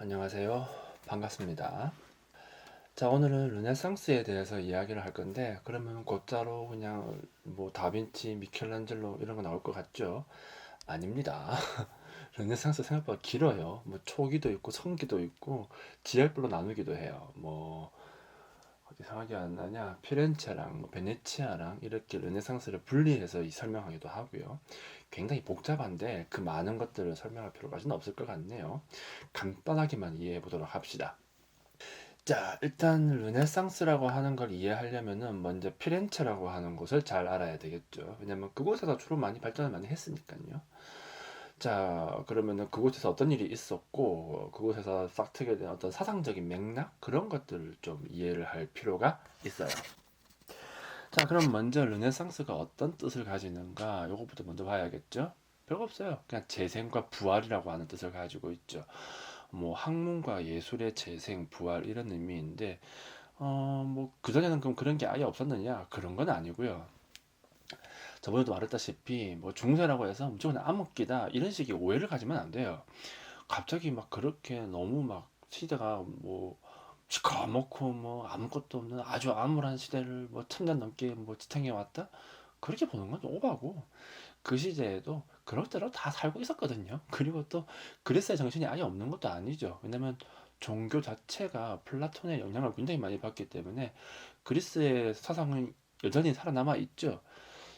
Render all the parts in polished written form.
안녕하세요. 반갑습니다. 자, 오늘은 르네상스에 대해서 이야기를 할 건데, 그러면 곧자로 그냥 뭐 다빈치, 미켈란젤로 이런 거 나올 것 같죠? 아닙니다. 르네상스 생각보다 길어요. 뭐 초기도 있고 성기도 있고 지역별로 나누기도 해요. 뭐 어디 생각이 안 나냐? 피렌체랑 뭐 베네치아랑 이렇게 르네상스를 분리해서 설명하기도 하고요. 굉장히 복잡한데 그 많은 것들을 설명할 필요까지는 없을 것 같네요. 간단하게만 이해해 보도록 합시다. 자, 일단 르네상스라고 하는 걸 이해하려면은 먼저 피렌체라고 하는 곳을 잘 알아야 되겠죠. 왜냐면 그곳에서 주로 많이 발전을 많이 했으니까요. 자, 그러면은 그곳에서 어떤 일이 있었고, 그곳에서 싹트게 된 어떤 사상적인 맥락? 그런 것들을 좀 이해를 할 필요가 있어요. 자, 그럼 먼저 르네상스가 어떤 뜻을 가지는가? 요거부터 먼저 봐야겠죠? 별거 없어요. 그냥 재생과 부활이라고 하는 뜻을 가지고 있죠. 뭐 학문과 예술의 재생, 부활 이런 의미인데 뭐 그전에는 그럼 그런 게 아예 없었느냐? 그런 건 아니고요. 저번에도 말했다시피 뭐 중세라고 해서 무조건 암흑기다 이런 식의 오해를 가지면 안 돼요. 갑자기 막 그렇게 너무 막 시대가 뭐 시커멓고 뭐 아무것도 없는 아주 암울한 시대를 뭐 천년 넘게 뭐 지탱해 왔다? 그렇게 보는 건 좀 오바고 그 시대에도 그럴 대로 다 살고 있었거든요. 그리고 또 그리스의 정신이 아예 없는 것도 아니죠. 왜냐면 종교 자체가 플라톤의 영향을 굉장히 많이 받기 때문에 그리스의 사상은 여전히 살아남아 있죠.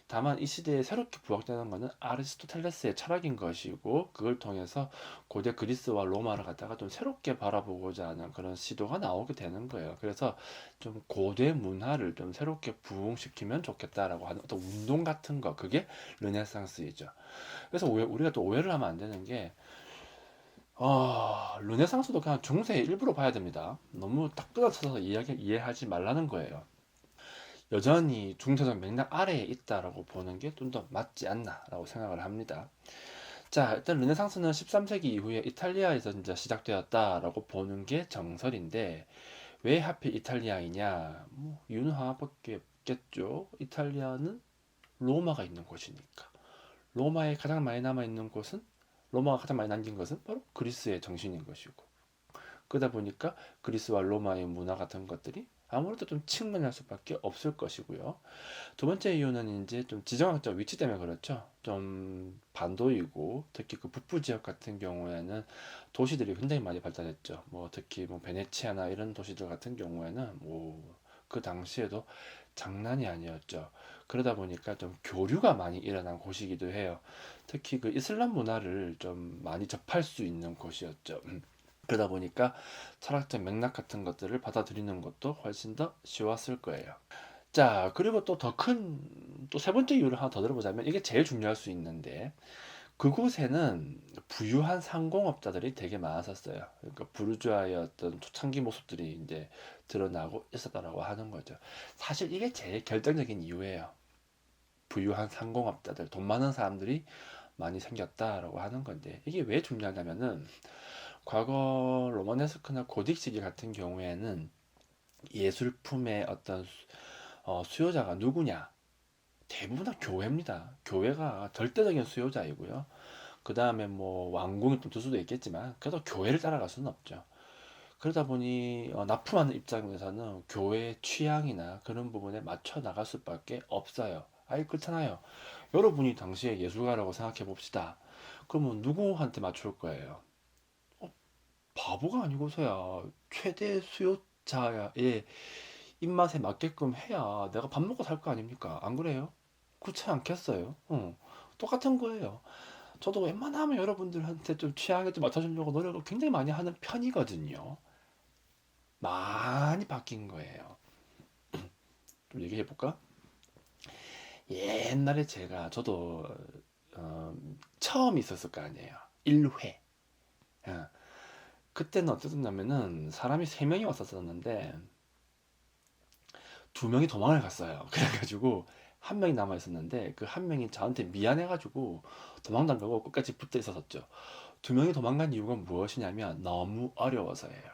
다만 이 시대에 새롭게 부각되는 것은 아리스토텔레스의 철학인 것이고 그걸 통해서 고대 그리스와 로마를 갖다가 좀 새롭게 바라보고자 하는 그런 시도가 나오게 되는 거예요. 그래서 좀 고대 문화를 좀 새롭게 부흥시키면 좋겠다라고 하는 어떤 운동 같은 거 그게 르네상스이죠. 그래서 우리가 또 오해를 하면 안 되는 게 르네상스도 그냥 중세의 일부로 봐야 됩니다. 너무 딱 끊어쳐서 이해하지 말라는 거예요. 여전히 중세적 맥락 아래에 있다라고 보는 게 좀 더 맞지 않나라고 생각을 합니다. 자, 일단 르네상스는 13세기 이후에 이탈리아에서 이제 시작되었다라고 보는 게 정설인데 왜 하필 이탈리아이냐? 뭐 이유는 하나밖에 없겠죠. 이탈리아는 로마가 있는 곳이니까. 로마에 가장 많이 남아 있는 곳은 로마가 가장 많이 남긴 것은 바로 그리스의 정신인 것이고. 그러다 보니까 그리스와 로마의 문화 같은 것들이 아무래도 좀 측면할 수밖에 없을 것이고요. 두 번째 이유는 이제 좀 지정학적 위치 때문에 그렇죠. 좀 반도이고 특히 그 북부 지역 같은 경우에는 도시들이 굉장히 많이 발달했죠. 뭐 특히 뭐 베네치아나 이런 도시들 같은 경우에는 뭐 그 당시에도 장난이 아니었죠. 그러다 보니까 좀 교류가 많이 일어난 곳이기도 해요. 특히 그 이슬람 문화를 좀 많이 접할 수 있는 곳이었죠. 그러다 보니까 철학적 맥락 같은 것들을 받아들이는 것도 훨씬 더 쉬웠을 거예요. 자, 그리고 또 더 큰, 또 세 번째 이유를 하나 더 들어보자면, 이게 제일 중요할 수 있는데, 그곳에는 부유한 상공업자들이 되게 많았었어요. 그러니까 부르주아의 어떤 초창기 모습들이 이제 드러나고 있었다라고 하는 거죠. 사실 이게 제일 결정적인 이유예요. 부유한 상공업자들, 돈 많은 사람들이 많이 생겼다라고 하는 건데, 이게 왜 중요하냐면은, 과거 로마네스크나 고딕 시기 같은 경우에는 예술품의 어떤 수요자가 누구냐? 대부분 다 교회입니다. 교회가 절대적인 수요자이고요. 그 다음에 뭐 왕궁이 또 들 수도 있겠지만 그래도 교회를 따라갈 수는 없죠. 그러다 보니 납품하는 입장에서는 교회의 취향이나 그런 부분에 맞춰 나갈 수밖에 없어요. 아이 그렇잖아요. 여러분이 당시에 예술가라고 생각해 봅시다. 그러면 누구한테 맞출 거예요? 어, 바보가 아니고서야 최대 수요자의 입맛에 맞게끔 해야 내가 밥 먹고 살 거 아닙니까? 안 그래요? 그렇지 않겠어요? 똑같은 거예요. 저도 웬만하면 여러분들한테 좀 취향에 좀 맞춰주려고 노력을 굉장히 많이 하는 편이거든요. 많이 바뀐 거예요. 좀 얘기해 볼까? 옛날에 저도 어, 처음 있었을 거 아니에요. 1회. 그때는 어땠냐면은 사람이 3명이 왔었었는데 2명이 도망을 갔어요. 그래가지고 한 명이 남아 있었는데 그 한 명이 저한테 미안해가지고 도망도 안 가고 끝까지 붙어 있었었죠. 2명이 도망간 이유가 무엇이냐면 너무 어려워서예요.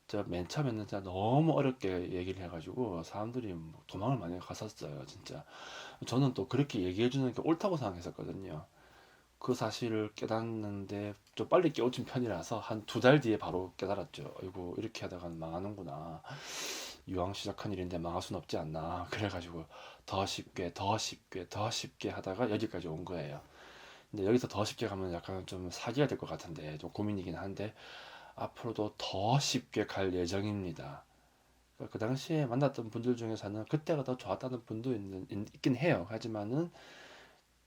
저 맨 처음에는 진짜 너무 어렵게 얘기를 해가지고 사람들이 뭐 도망을 많이 갔었어요, 진짜. 저는 또 그렇게 얘기해주는 게 옳다고 생각했었거든요. 그 사실을 깨닫는데 좀 빨리 깨우친 편이라서 한 2달 뒤에 바로 깨달았죠. 아이고, 이렇게 하다가 망하는구나. 이왕 시작한 일인데 망할 순 없지 않나. 그래가지고 더 쉽게 더 쉽게 더 쉽게 하다가 여기까지 온 거예요. 근데 여기서 더 쉽게 가면 약간 좀 사기가 될 것 같은데 좀 고민이긴 한데, 앞으로도 더 쉽게 갈 예정입니다. 그러니까 그 당시에 만났던 분들 중에서는 그때가 더 좋았다는 분도 있긴 해요. 하지만은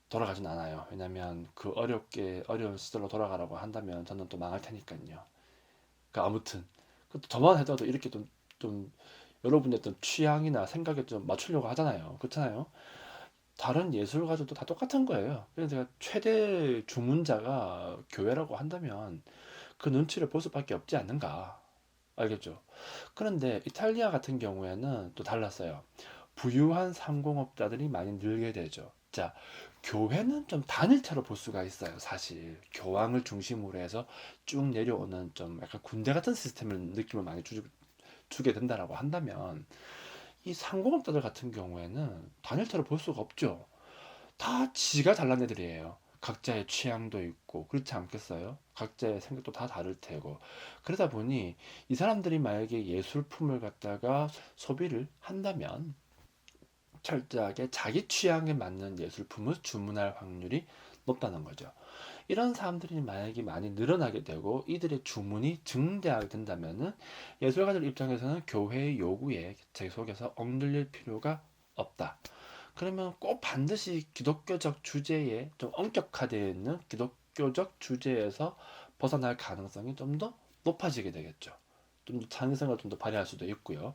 돌아가진 않아요. 왜냐면 그 어려운 시절로 돌아가라고 한다면 저는 또 망할 테니까요. 그러니까 아무튼 저만 해도 이렇게 좀 여러분의 어떤 취향이나 생각에 좀 맞추려고 하잖아요. 그렇잖아요. 다른 예술가들도 다 똑같은 거예요. 그래서 제가 최대 주문자가 교회라고 한다면 그 눈치를 볼 수밖에 없지 않는가. 알겠죠? 그런데 이탈리아 같은 경우에는 또 달랐어요. 부유한 상공업자들이 많이 늘게 되죠. 자, 교회는 좀 단일체로 볼 수가 있어요. 사실 교황을 중심으로 해서 쭉 내려오는 좀 약간 군대 같은 시스템을 느낌을 많이 주게 된다라고 한다면, 이 상공업자들 같은 경우에는 단일체로 볼 수가 없죠. 다 지가 잘난 애들이에요. 각자의 취향도 있고 그렇지 않겠어요? 각자의 생각도 다 다를 테고. 그러다 보니 이 사람들이 만약에 예술품을 갖다가 소비를 한다면 철저하게 자기 취향에 맞는 예술품을 주문할 확률이 높다는 거죠. 이런 사람들이 만약에 많이 늘어나게 되고 이들의 주문이 증대하게 된다면은 예술가들 입장에서는 교회의 요구에 계속해서 억눌릴 필요가 없다. 그러면 꼭 반드시 기독교적 주제에 좀 엄격화되어 있는 기독교적 주제에서 벗어날 가능성이 좀 더 높아지게 되겠죠. 좀 더 창의성을 좀 더 발휘할 수도 있고요.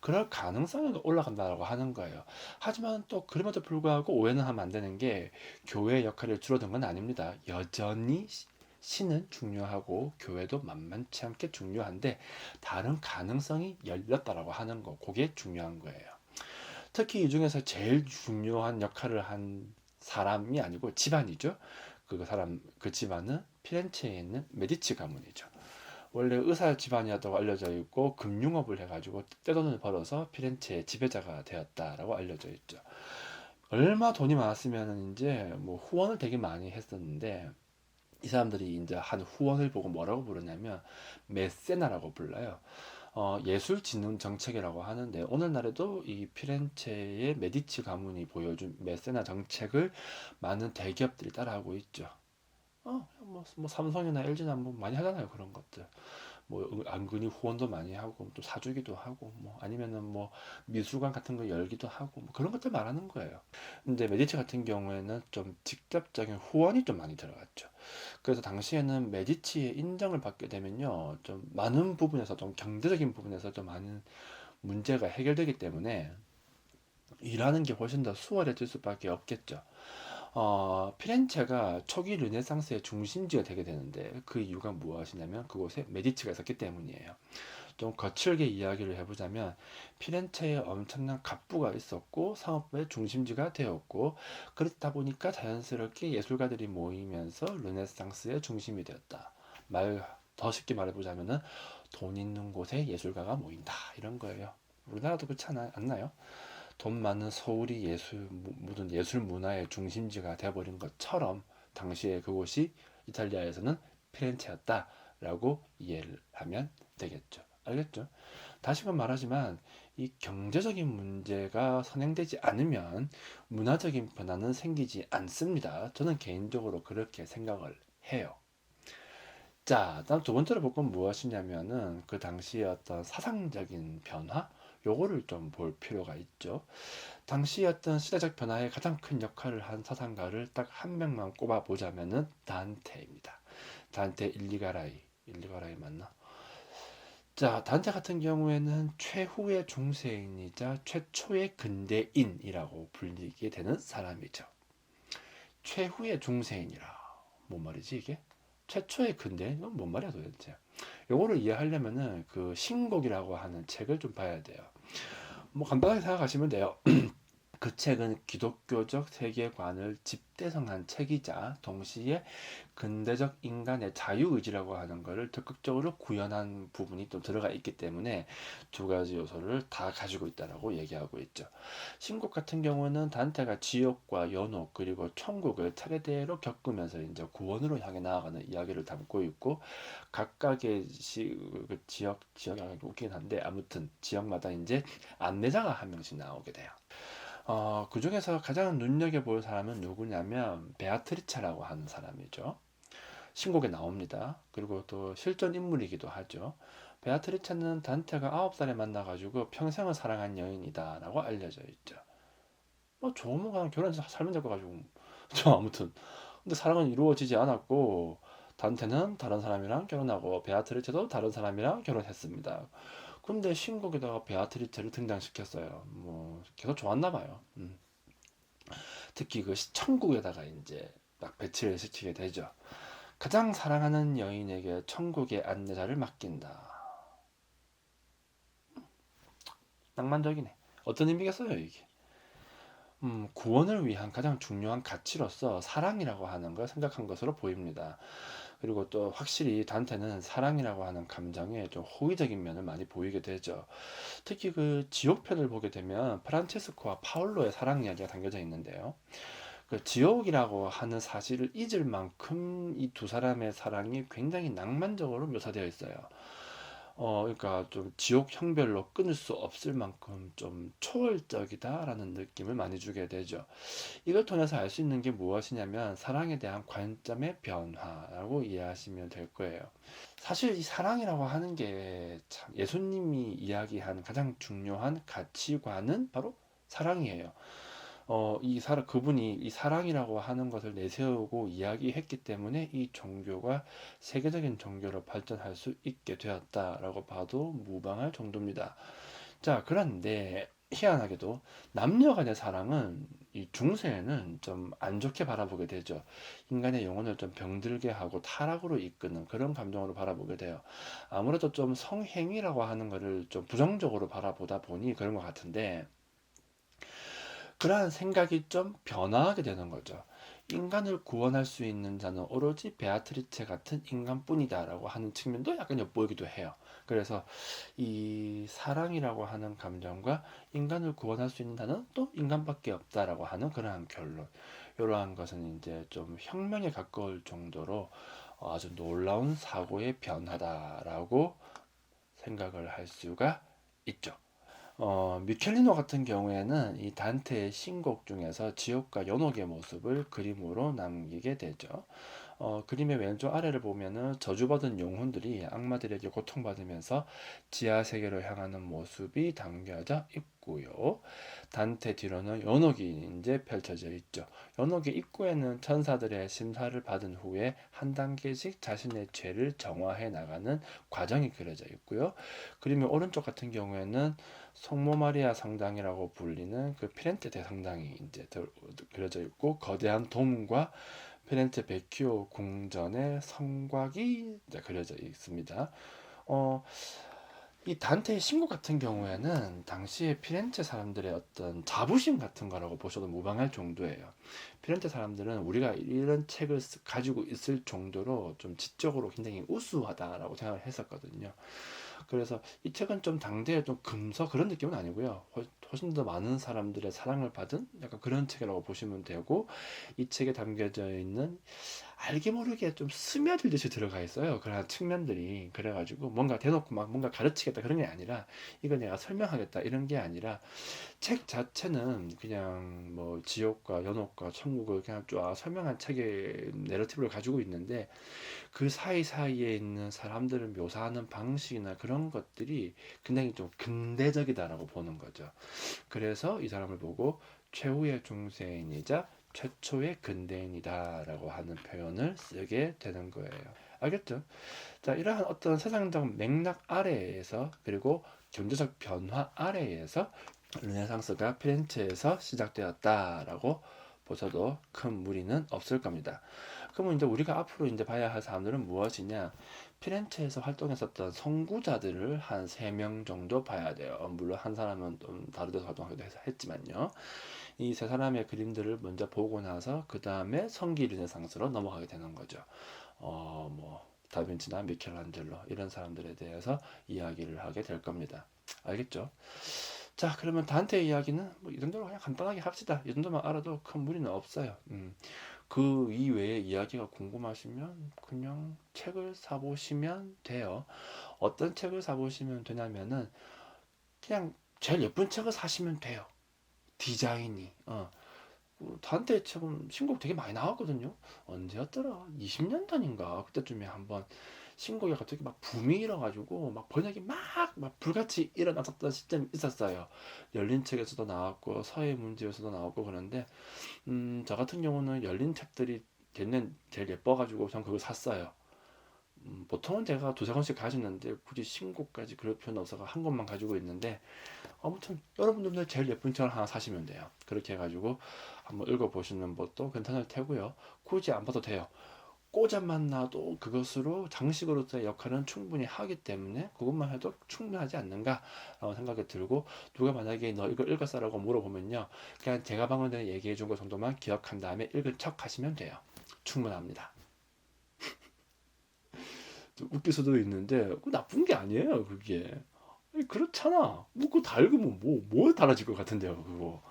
그럴 가능성이 올라간다고 하는 거예요. 하지만 또 그럼에도 불구하고 오해는 하면 안 되는 게, 교회의 역할이 줄어든 건 아닙니다. 여전히 신은 중요하고 교회도 만만치 않게 중요한데 다른 가능성이 열렸다라고 하는 거, 그게 중요한 거예요. 특히 이 중에서 제일 중요한 역할을 한 사람이 아니고 집안이죠. 그 집안은 피렌체에 있는 메디치 가문이죠. 원래 의사 집안이었다고 알려져 있고 금융업을 해가지고 떼돈을 벌어서 피렌체의 지배자가 되었다라고 알려져 있죠. 얼마 돈이 많았으면 이제 뭐 후원을 되게 많이 했었는데, 이 사람들이 이제 한 후원을 보고 뭐라고 부르냐면 메세나라고 불러요. 예술 진흥 정책이라고 하는데, 오늘날에도 이 피렌체의 메디치 가문이 보여준 메세나 정책을 많은 대기업들이 따라하고 있죠. 뭐 삼성이나 LG나 뭐 많이 하잖아요, 그런 것들. 뭐 안근히 후원도 많이 하고 또 사주기도 하고, 뭐 아니면은 뭐 미술관 같은 거 열기도 하고, 뭐 그런 것들 말하는 거예요. 근데 메디치 같은 경우에는 좀 직접적인 후원이 좀 많이 들어갔죠. 그래서 당시에는 메디치의 인정을 받게 되면요, 좀 많은 부분에서, 좀 경제적인 부분에서 좀 많은 문제가 해결되기 때문에 일하는 게 훨씬 더 수월해질 수밖에 없겠죠. 피렌체가 초기 르네상스의 중심지가 되게 되는데 그 이유가 무엇이냐면 그곳에 메디치가 있었기 때문이에요. 좀 거칠게 이야기를 해보자면 피렌체에 엄청난 갑부가 있었고 상업의 중심지가 되었고, 그렇다 보니까 자연스럽게 예술가들이 모이면서 르네상스의 중심이 되었다. 더 쉽게 말해보자면은 돈 있는 곳에 예술가가 모인다, 이런 거예요. 우리나라도 그렇지 않나요? 돈 많은 서울이 모든 예술 문화의 중심지가 되어버린 것처럼 당시에 그곳이 이탈리아에서는 피렌체였다라고 이해를 하면 되겠죠. 알겠죠? 다시금 말하지만 이 경제적인 문제가 선행되지 않으면 문화적인 변화는 생기지 않습니다. 저는 개인적으로 그렇게 생각을 해요. 자, 다음 두 번째로 볼 건 무엇이냐면은 그 당시의 어떤 사상적인 변화, 요거를 좀 볼 필요가 있죠. 당시 어떤 시대적 변화에 가장 큰 역할을 한 사상가를 딱 한 명만 꼽아 보자면은 단테입니다. 단테 일리가라이 맞나? 자, 단테 같은 경우에는 최후의 중세인이자 최초의 근대인이라고 불리게 되는 사람이죠. 최후의 중세인이라, 뭔 말이지 이게? 최초의 근대인? 이건 뭔 말이야 도대체? 요거를 이해하려면은 그 신곡이라고 하는 책을 좀 봐야 돼요. 뭐 간단하게 생각하시면 돼요. 그 책은 기독교적 세계관을 집대성한 책이자 동시에 근대적 인간의 자유의지라고 하는 것을 적극적으로 구현한 부분이 또 들어가 있기 때문에 두 가지 요소를 다 가지고 있다라고 얘기하고 있죠. 신곡 같은 경우는 단테가 지옥과 연옥 그리고 천국을 차례대로 겪으면서 이제 구원으로 향해 나아가는 이야기를 담고 있고, 각각의 지역이 웃긴 한데 아무튼 지역마다 이제 안내자가 한 명씩 나오게 돼요. 그 중에서 가장 눈여겨볼 사람은 누구냐면 베아트리차라고 하는 사람이죠. 신곡에 나옵니다. 그리고 또 실존 인물이기도 하죠. 베아트리차는 단테가 9살에 만나가지고 평생을 사랑한 여인이다 라고 알려져 있죠. 뭐 좋으면 그냥 결혼해서 살면 될 것 가지고 저 아무튼 근데 사랑은 이루어지지 않았고, 단테는 다른 사람이랑 결혼하고 베아트리차도 다른 사람이랑 결혼했습니다. 근데 신곡에다가 베아트리차를 등장시켰어요. 뭐 계속 좋았나 봐요. 특히 그 천국에다가 이제 막 배치를 시키게 되죠. 가장 사랑하는 여인에게 천국의 안내자를 맡긴다. 낭만적이네. 어떤 의미겠어요, 이게? 구원을 위한 가장 중요한 가치로서 사랑이라고 하는 걸 생각한 것으로 보입니다. 그리고 또 확실히 단테는 사랑이라고 하는 감정에 좀 호의적인 면을 많이 보이게 되죠. 특히 그 지옥편을 보게 되면 프란체스코와 파울로의 사랑 이야기가 담겨져 있는데요. 그 지옥이라고 하는 사실을 잊을 만큼 이 두 사람의 사랑이 굉장히 낭만적으로 묘사되어 있어요. 그러니까 좀 지옥 형별로 끊을 수 없을 만큼 좀 초월적이다라는 느낌을 많이 주게 되죠. 이걸 통해서 알 수 있는 게 무엇이냐면 사랑에 대한 관점의 변화라고 이해하시면 될 거예요. 사실 이 사랑이라고 하는 게 참 예수님이 이야기한 가장 중요한 가치관은 바로 사랑이에요. 그분이 이 사랑이라고 하는 것을 내세우고 이야기했기 때문에 이 종교가 세계적인 종교로 발전할 수 있게 되었다라고 봐도 무방할 정도입니다. 자, 그런데 희한하게도 남녀 간의 사랑은 이 중세에는 좀 안 좋게 바라보게 되죠. 인간의 영혼을 좀 병들게 하고 타락으로 이끄는 그런 감정으로 바라보게 돼요. 아무래도 좀 성행위라고 하는 것을 좀 부정적으로 바라보다 보니 그런 것 같은데, 그러한 생각이 좀 변화하게 되는 거죠. 인간을 구원할 수 있는 자는 오로지 베아트리체 같은 인간뿐이다라고 하는 측면도 약간 엿보이기도 해요. 그래서 이 사랑이라고 하는 감정과 인간을 구원할 수 있는 자는 또 인간밖에 없다라고 하는 그러한 결론. 이러한 것은 이제 좀 혁명에 가까울 정도로 아주 놀라운 사고의 변화다라고 생각을 할 수가 있죠. 미켈리노 같은 경우에는 이 단테의 신곡 중에서 지옥과 연옥의 모습을 그림으로 남기게 되죠. 그림의 왼쪽 아래를 보면은 저주받은 영혼들이 악마들에게 고통받으면서 지하 세계로 향하는 모습이 담겨져 있고요. 단테 뒤로는 연옥이 이제 펼쳐져 있죠. 연옥의 입구에는 천사들의 심사를 받은 후에 한 단계씩 자신의 죄를 정화해 나가는 과정이 그려져 있고요. 그림의 오른쪽 같은 경우에는 성모 마리아 성당이라고 불리는 그 피렌체 대성당이 이제 그려져 있고, 거대한 돔과 피렌체 베키오 궁전의 성곽이 이제 그려져 있습니다. 어, 이 단테의 신곡 같은 경우에는 당시에 피렌체 사람들의 어떤 자부심 같은 거라고 보셔도 무방할 정도예요. 피렌체 사람들은 우리가 이런 책을 가지고 있을 정도로 좀 지적으로 굉장히 우수하다라고 생각을 했었거든요. 그래서 이 책은 좀 당대에 좀 금서 그런 느낌은 아니고요. 훨씬 더 많은 사람들의 사랑을 받은 약간 그런 책이라고 보시면 되고, 이 책에 담겨져 있는 알게 모르게 좀 스며들듯이 들어가 있어요. 그런 측면들이. 그래가지고 뭔가 대놓고 막 뭔가 가르치겠다 그런 게 아니라, 이거 내가 설명하겠다 이런 게 아니라, 책 자체는 그냥 뭐 지옥과 연옥과 천국을 그냥 쫙 설명한 책의 내러티브를 가지고 있는데, 그 사이사이에 있는 사람들을 묘사하는 방식이나 그런 것들이 굉장히 좀 근대적이다라고 보는 거죠. 그래서 이 사람을 보고 최후의 중세인이자 최초의 근대인이다라고 하는 표현을 쓰게 되는 거예요. 알겠죠? 자, 이러한 어떤 세상적 맥락 아래에서, 그리고 경제적 변화 아래에서 르네상스가 피렌체에서 시작되었다라고 보셔도 큰 무리는 없을 겁니다. 그러면 이제 우리가 앞으로 이제 봐야 할 사람들은 무엇이냐? 피렌체에서 활동했었던 선구자들을 한 3명 정도 봐야 돼요. 물론 한 사람은 좀 다른 데서 활동하기도 했지만요. 이 세 사람의 그림들을 먼저 보고 나서 그 다음에 성기 르네상스로 넘어가게 되는 거죠. 뭐 다빈치나 미켈란젤로 이런 사람들에 대해서 이야기를 하게 될 겁니다. 알겠죠? 자, 그러면 단테 이야기는 뭐 이 정도로 그냥 간단하게 합시다. 이 정도만 알아도 큰 무리는 없어요. 그 이외의 이야기가 궁금하시면 그냥 책을 사보시면 돼요. 어떤 책을 사보시면 되냐면은 그냥 제일 예쁜 책을 사시면 돼요. 디자인이. 단테 책은 신곡 되게 많이 나왔거든요. 언제였더라? 20년 전인가? 그때쯤에 한번 신곡이 갑자기 막 붐이 일어가지고 막 번역이 막 불같이 일어났었던 시점이 있었어요. 열린 책에서도 나왔고 서예 문제에서도 나왔고 그런데 저 같은 경우는 열린 책들이 걔는 제일 예뻐가지고 전 그걸 샀어요. 보통은 제가 두세 권씩 가지는데 굳이 신곡까지 그럴 필요는 없어서 한 권만 가지고 있는데 아무튼 여러분들도 제일 예쁜 책을 하나 사시면 돼요. 그렇게 해가지고 한번 읽어보시는 것도 괜찮을 테고요. 굳이 안 봐도 돼요. 꽂아만 놔도 그것으로 장식으로서의 역할은 충분히 하기 때문에 그것만 해도 충분하지 않는가라고 생각이 들고 누가 만약에 너 이거 읽었어라고 물어보면요. 그냥 제가 방금 전에 얘기해 준 것 정도만 기억한 다음에 읽은 척 하시면 돼요. 충분합니다. 좀 웃길 수도 있는데 그 나쁜 게 아니에요. 그게. 아니, 그렇잖아. 뭐 그거 다 읽으면 뭐 달라질 것 같은데요. 그거.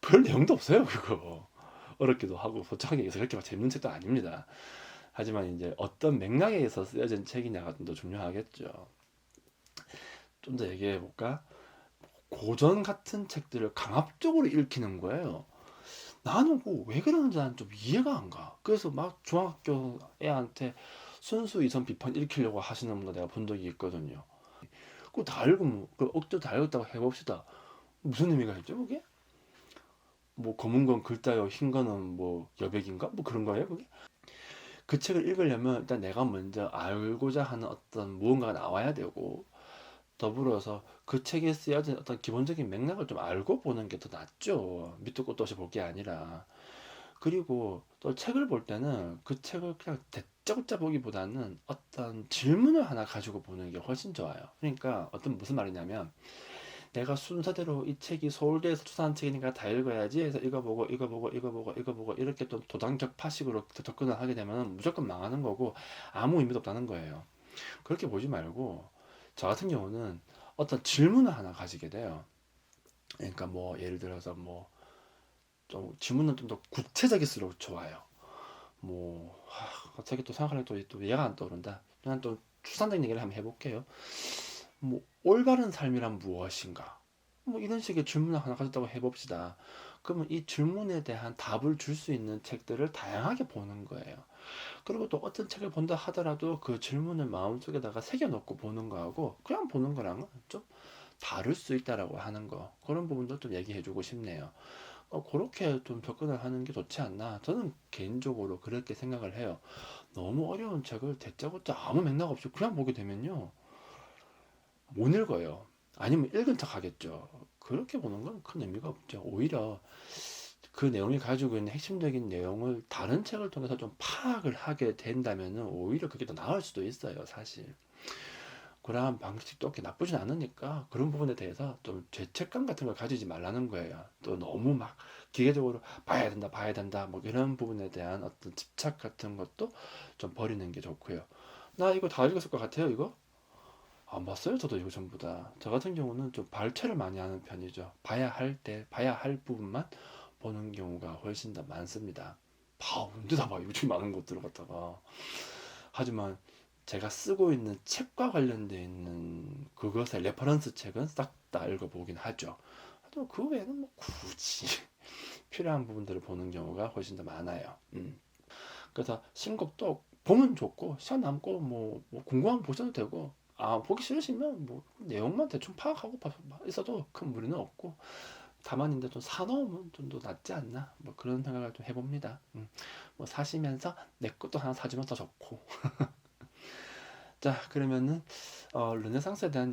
별 내용도 없어요. 그거. 어렵기도 하고 복잡하게 해서 그렇게 막 재밌는 책도 아닙니다. 하지만 이제 어떤 맥락에서 쓰여진 책이냐가 좀 더 중요하겠죠. 좀 더 얘기해 볼까? 고전 같은 책들을 강압적으로 읽히는 거예요. 나는 왜 그러는지 난 좀 이해가 안 가. 그래서 막 중학교 애한테 순수 이성 비판 읽히려고 하시는 분도 내가 본 적이 있거든요. 그거 다 읽으면 그 억지로 다 읽었다고 해봅시다. 무슨 의미가 있죠, 그게? 뭐 검은 건 글자요, 흰 거는 뭐 여백인가? 뭐 그런 거예요, 그게? 그 책을 읽으려면 일단 내가 먼저 알고자 하는 어떤 무언가가 나와야 되고 더불어서 그 책에 쓰여진 어떤 기본적인 맥락을 좀 알고 보는 게 더 낫죠. 밑도 끝도 없이 볼 게 아니라. 그리고 또 책을 볼 때는 그 책을 그냥 대짜고짜 보기보다는 어떤 질문을 하나 가지고 보는 게 훨씬 좋아요. 그러니까 무슨 말이냐면 내가 순서대로 이 책이 서울대에서出한 책이니까 다 읽어야지 해서 읽어보고 이렇게 또 도당격파식으로 접근을 하게 되면 무조건 망하는 거고 아무 의미도 없다는 거예요. 그렇게 보지 말고 저 같은 경우는 어떤 질문을 하나 가지게 돼요. 그러니까 뭐 예를 들어서 뭐 좀 질문은 좀 더 구체적일수록 좋아요. 뭐 갑자기 또 생각하니까 또 얘가 안 떠오른다. 그냥 또 추상적인 얘기를 한번 해볼게요. 뭐 올바른 삶이란 무엇인가? 뭐 이런 식의 질문을 하나 가졌다고 해봅시다. 그러면 이 질문에 대한 답을 줄 수 있는 책들을 다양하게 보는 거예요. 그리고 또 어떤 책을 본다 하더라도 그 질문을 마음속에다가 새겨놓고 보는 거하고 그냥 보는 거랑은 좀 다를 수 있다라고 하는 거. 그런 부분도 좀 얘기해주고 싶네요. 그렇게 좀 접근을 하는 게 좋지 않나. 저는 개인적으로 그렇게 생각을 해요. 너무 어려운 책을 대짜고짜 아무 맥락 없이 그냥 보게 되면요. 못 읽어요. 아니면 읽은 척 하겠죠. 그렇게 보는 건 큰 의미가 없죠. 오히려 그 내용이 가지고 있는 핵심적인 내용을 다른 책을 통해서 좀 파악을 하게 된다면 오히려 그게 더 나을 수도 있어요, 사실. 그러한 방식도 그렇게 나쁘진 않으니까 그런 부분에 대해서 좀 죄책감 같은 걸 가지지 말라는 거예요. 또 너무 막 기계적으로 봐야 된다, 뭐 이런 부분에 대한 어떤 집착 같은 것도 좀 버리는 게 좋고요. 나 이거 다 읽었을 것 같아요, 이거? 안 봤어요, 저도 이거 전부 다. 저 같은 경우는 좀 발췌를 많이 하는 편이죠. 봐야 할 부분만 보는 경우가 훨씬 더 많습니다. 언제 다 봐, 이렇게 많은 것들을 갖다가. 하지만 제가 쓰고 있는 책과 관련되어 있는 그것의 레퍼런스 책은 싹 다 읽어보긴 하죠. 또 그 외에는 뭐 굳이 필요한 부분들을 보는 경우가 훨씬 더 많아요. 그래서 신곡도 보면 좋고 시간 남고 뭐 궁금하면 보셔도 되고 보기 싫으시면 뭐 내용만 대충 파악하고 있어도 큰 무리는 없고 다만 이제 좀 사놓으면 좀 더 낫지 않나 뭐 그런 생각을 좀 해봅니다. 뭐 사시면서 내 것도 하나 사주면 더 좋고 자, 그러면은 르네상스에 대한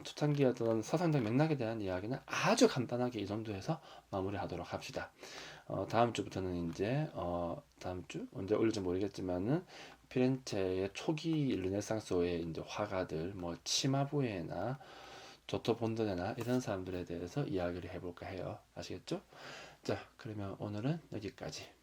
초창기 어떤 사상적 맥락에 대한 이야기는 아주 간단하게 이 정도에서 마무리하도록 합시다. 다음 주부터는 이제 다음 주 언제 올릴지 모르겠지만은 피렌체의 초기 르네상스의 이제 화가들 뭐 치마부에나 조토본드네나 이런 사람들에 대해서 이야기를 해볼까 해요. 아시겠죠? 자, 그러면 오늘은 여기까지.